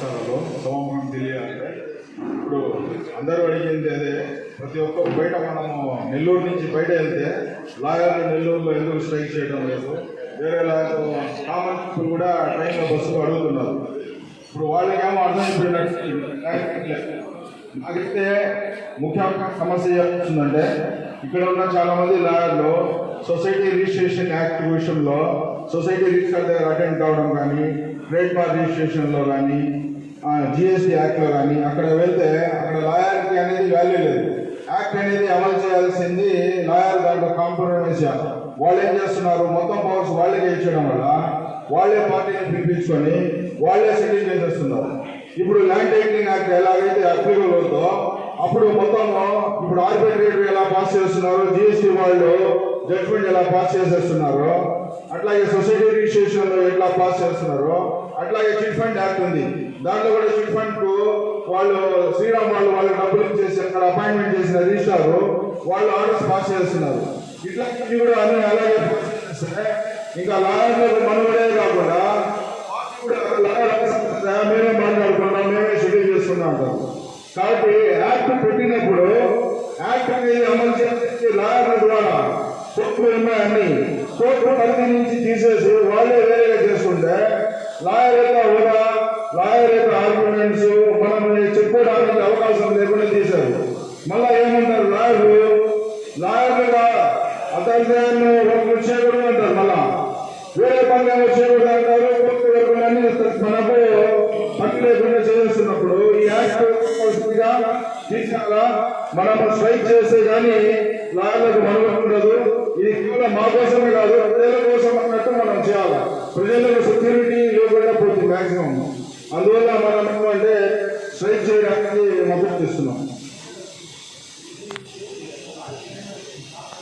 నమస్కారాలు. సమాపం తెలియాలంటే ఇప్పుడు అందరూ అడిగింది అదే. ప్రతి ఒక్కరు బయట మనము నెల్లూరు నుంచి బయట వెళ్తే లాయర్లు నెల్లూరులో ఎందుకు స్ట్రైక్ చేయడం లేదు, వేరే లాయర్లు కామన్ పీపుల్ కూడా ట్రైన్లో బస్సులో అడుగుతున్నారు. ఇప్పుడు వాళ్ళకేమో అర్థమైపోయినట్టు నాకైతే ముఖ్య సమస్య ఏమొస్తుందంటే ఇక్కడ ఉన్న చాలామంది లాయర్లు సొసైటీ రిజిస్ట్రేషన్ యాక్ట్ విషయంలో సొసైటీ రిజిస్టర్ దగ్గర అటెండ్ కావడం కానీ, ట్రేడ్ మార్క్ రిజిస్ట్రేషన్లో కానీ, జిఎస్టీ యాక్ట్లో కానీ అక్కడ వెళ్తే అక్కడ లాయర్కి అనేది వాల్యూ లేదు. యాక్ట్ అనేది అమలు చేయాల్సింది లాయర్, దాంట్లో కాంప్రమైజ్. వాళ్ళు ఏం చేస్తున్నారు, మొత్తం పవర్స్ వాళ్ళకే ఇచ్చడం వల్ల వాళ్ళే పార్టీని పిలిపించుకొని వాళ్ళే సెటిల్ చేసేస్తున్నారు. ఇప్పుడు ల్యాండ్ టైటిలింగ్ యాక్ట్ ఎలాగైతే అప్లికబుల్ అవుతుందో అప్పుడు మొత్తము ఇప్పుడు ఆర్బిట్రేటర్ ఎలా పాస్ చేస్తున్నారు, జిఎస్టీ వాళ్ళు జడ్జ్మెంట్ ఎలా పాస్ చేసేస్తున్నారు, అట్లాగే సొసైటీ రిజిస్ట్రేషన్ ఎట్లా పాస్ చేస్తున్నారు, అట్లాగే చిట్ ఫండ్ యాక్ట్ ఉంది. దాంట్లో కూడా చిట్ ఫండ్ కు వాళ్ళు శ్రీరామ్ వాళ్ళు డబ్బులు ఇచ్చేసి అక్కడ అపాయింట్మెంట్ చేసిన రిజిస్టార్ వాళ్ళు ఆర్డర్స్ పాస్ చేస్తున్నారు. ఇట్లాంటివి కూడా అన్ని అలాగే పాస్ చేస్తే ఇంకా లాయర్లకు మనుగడే కాకుండా మేమే మాట్లాడుకున్నాం, మేమే షెడ్యూల్ చేసుకున్నాం అంటారు. కాబట్టి యాక్ట్ పెట్టినప్పుడు యాక్ట్ అనేది అమలు చేసి లాయర్ల ద్వారా కోర్టులు ఉన్నాయని కోర్టు పరిధి నుంచి తీసేసి వాళ్ళే వేరేగా చేసుకుంటే లాయర్ యొక్క హోదా, లాయర్ యొక్క ఆర్గ్యుమెంట్స్ మనం చెప్పుకోవడానికి అవకాశం లేకుండా తీశారు. మళ్ళా ఏమంటారు లాయర్లుగా అతను వచ్చేయకూడదు అంటారు, మళ్ళా వేరే పనులు వచ్చేయకూడదు అంటారు. కోర్టు వర్గాన్ని మనకు పని లేకుండా చేస్తున్నప్పుడు ఈ యాక్ట్ తీసాలా మనము స్ట్రైక్ చేస్తే కానీ లాయర్లకు మనుగడ ఉండదు. ఇది కేవలం మా కోసమే కాదు, ప్రజల కోసం అన్నట్టు మనం చేయాలి. ప్రజలకు సెక్యూరిటీ లేకుండా పోతుంది మ్యాక్సిమం. అందువల్ల మనం అంటే స్ట్రైక్ చేయడానికి మద్దతు ఇస్తున్నాం.